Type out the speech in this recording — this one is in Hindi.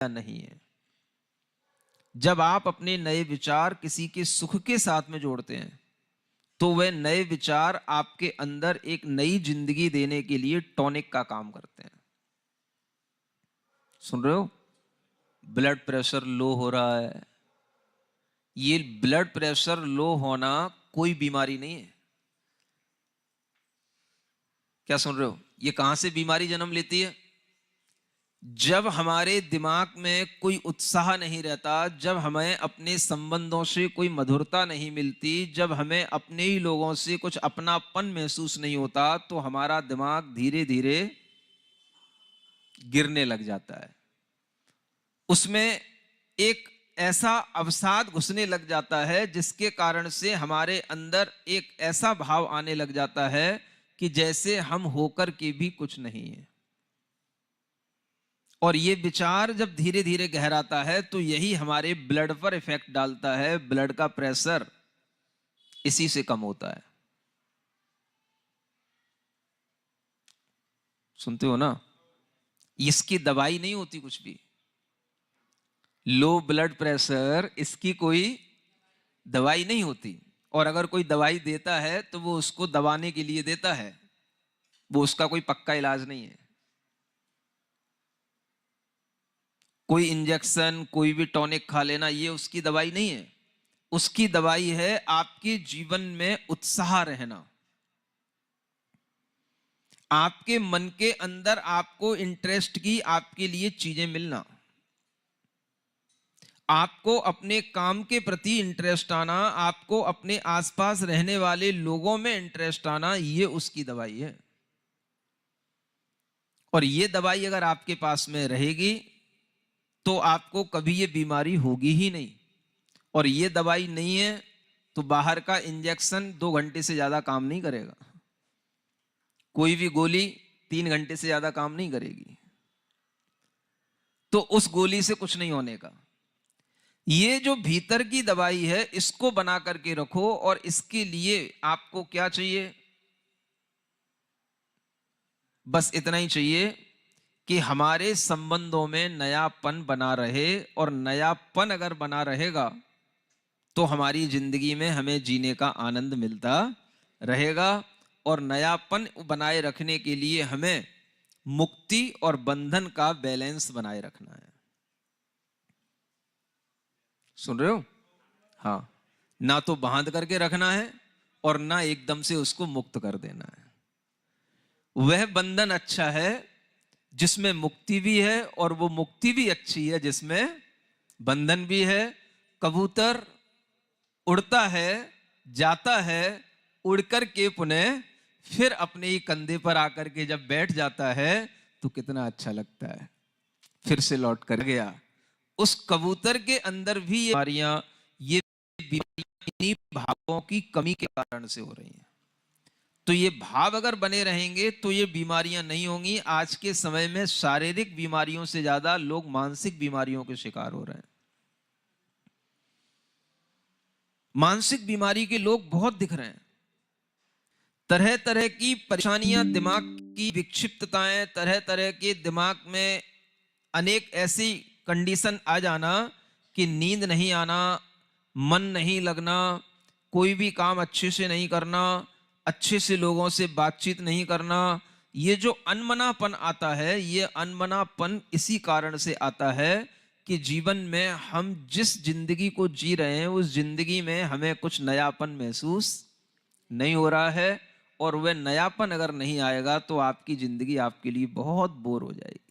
नहीं है। जब आप अपने नए विचार किसी के सुख के साथ में जोड़ते हैं तो वह नए विचार आपके अंदर एक नई जिंदगी देने के लिए टॉनिक का काम करते हैं। सुन रहे हो? ब्लड प्रेशर लो हो रहा है, ये ब्लड प्रेशर लो होना कोई बीमारी नहीं है। क्या सुन रहे हो? ये कहां से बीमारी जन्म लेती है? जब हमारे दिमाग में कोई उत्साह नहीं रहता, जब हमें अपने संबंधों से कोई मधुरता नहीं मिलती, जब हमें अपने ही लोगों से कुछ अपनापन महसूस नहीं होता, तो हमारा दिमाग धीरे धीरे गिरने लग जाता है। उसमें एक ऐसा अवसाद घुसने लग जाता है जिसके कारण से हमारे अंदर एक ऐसा भाव आने लग जाता है कि जैसे हम होकर के भी कुछ नहीं है। और ये विचार जब धीरे धीरे गहराता है तो यही हमारे ब्लड पर इफेक्ट डालता है। ब्लड का प्रेशर इसी से कम होता है। सुनते हो ना? इसकी दवाई नहीं होती कुछ भी। लो ब्लड प्रेशर, इसकी कोई दवाई नहीं होती। और अगर कोई दवाई देता है तो वो उसको दबाने के लिए देता है, वो उसका कोई पक्का इलाज नहीं है। कोई इंजेक्शन, कोई भी टॉनिक खा लेना, ये उसकी दवाई नहीं है। उसकी दवाई है आपके जीवन में उत्साह रहना, आपके मन के अंदर आपको इंटरेस्ट की आपके लिए चीजें मिलना, आपको अपने काम के प्रति इंटरेस्ट आना, आपको अपने आसपास रहने वाले लोगों में इंटरेस्ट आना, ये उसकी दवाई है। और ये दवाई अगर आपके पास में रहेगी तो आपको कभी ये बीमारी होगी ही नहीं। और ये दवाई नहीं है तो बाहर का इंजेक्शन 2 घंटे से ज्यादा काम नहीं करेगा, कोई भी गोली 3 घंटे से ज्यादा काम नहीं करेगी। तो उस गोली से कुछ नहीं होने का। ये जो भीतर की दवाई है इसको बना करके रखो। और इसके लिए आपको क्या चाहिए? बस इतना ही चाहिए कि हमारे संबंधों में नयापन बना रहे। और नयापन अगर बना रहेगा तो हमारी जिंदगी में हमें जीने का आनंद मिलता रहेगा। और नयापन बनाए रखने के लिए हमें मुक्ति और बंधन का बैलेंस बनाए रखना है। सुन रहे हो? हाँ, ना तो बांध करके रखना है और ना एकदम से उसको मुक्त कर देना है। वह बंधन अच्छा है जिसमें मुक्ति भी है, और वो मुक्ति भी अच्छी है जिसमें बंधन भी है। कबूतर उड़ता है, जाता है, उड़कर के पुनः फिर अपने ही कंधे पर आकर के जब बैठ जाता है तो कितना अच्छा लगता है, फिर से लौट कर गया। उस कबूतर के अंदर भी ये बीमारियां, ये बीमारियां इन्हीं भावों की कमी के कारण से हो रही हैं। तो ये भाव अगर बने रहेंगे तो ये बीमारियां नहीं होंगी। आज के समय में शारीरिक बीमारियों से ज्यादा लोग मानसिक बीमारियों के शिकार हो रहे हैं। मानसिक बीमारी के लोग बहुत दिख रहे हैं। तरह तरह की परेशानियां, दिमाग की विक्षिप्तताएं, तरह तरह के दिमाग में अनेक ऐसी कंडीशन आ जाना कि नींद नहीं आना, मन नहीं लगना, कोई भी काम अच्छे से नहीं करना, अच्छे से लोगों से बातचीत नहीं करना। ये जो अनमनापन आता है, ये अनमनापन इसी कारण से आता है कि जीवन में हम जिस जिंदगी को जी रहे हैं उस जिंदगी में हमें कुछ नयापन महसूस नहीं हो रहा है। और वह नयापन अगर नहीं आएगा तो आपकी जिंदगी आपके लिए बहुत बोर हो जाएगी।